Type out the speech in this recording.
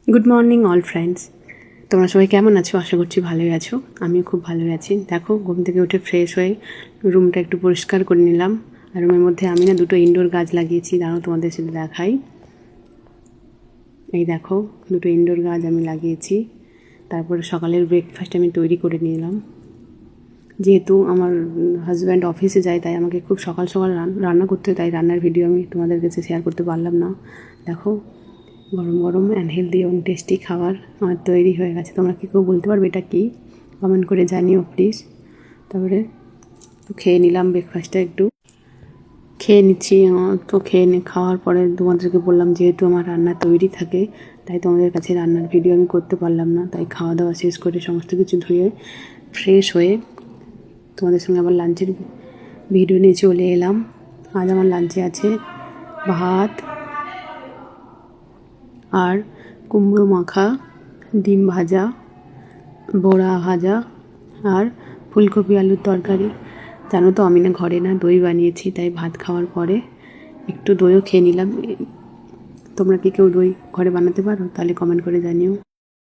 Good morning all friends. তোমরা সবাই কেমন আছো? আশা করছি ভালোই আছো। আমিও খুব ভালোই আছি। দেখো, ঘুম থেকে উঠে ফ্রেশ হয়ে রুমটা একটু পরিষ্কার করে নিলাম। আর রুমের মধ্যে আমি না দুটো ইনডোর গাছ লাগিয়েছি, দাঁড়াও তোমাদের সাথে দেখাই। এই দেখো, দুটো ইনডোর গাছ আমি লাগিয়েছি। তারপরে সকালের ব্রেকফাস্ট আমি তৈরি করে নিলাম। যেহেতু আমার হাজব্যান্ড অফিসে যায়, তাই আমাকে খুব সকাল সকাল রান্না করতে হয়, তাই রান্নার ভিডিও আমি তোমাদের কাছে শেয়ার করতে পারলাম না। দেখো, গরম গরম অ্যান্ড হেলদি এবং টেস্টি খাবার আমার তৈরি হয়ে গেছে। তোমরা কি কেউ বলতে পারবে এটা কী? কমেন্ট করে জানিও প্লিজ। তারপরে খেয়ে নিলাম ব্রেকফাস্টটা, একটু খেয়ে নিচ্ছি। তো খাওয়ার পরে তোমাদেরকে বললাম, যেহেতু আমার রান্না তৈরি থাকে, তাই তোমাদের কাছে রান্নার ভিডিও আমি করতে পারলাম না। তাই খাওয়া দাওয়া শেষ করে সমস্ত কিছু ধুয়ে ফ্রেশ হয়ে তোমাদের সঙ্গে আবার লাঞ্চের ভিডিও নিয়ে চলে এলাম। আজ আমার লাঞ্চে আছে ভাত আর কুমড়ো মাখা, ডিম ভাজা, বড়া ভাজা আর ফুলকপি আলুর তরকারি। জানো তো, আমি না ঘরে না দই বানিয়েছি, তাই ভাত খাওয়ার পরে একটু দইও খেয়ে নিলাম। তোমরা কি কেউ দই ঘরে বানাতে পারো? তাহলে কমেন্ট করে জানিও।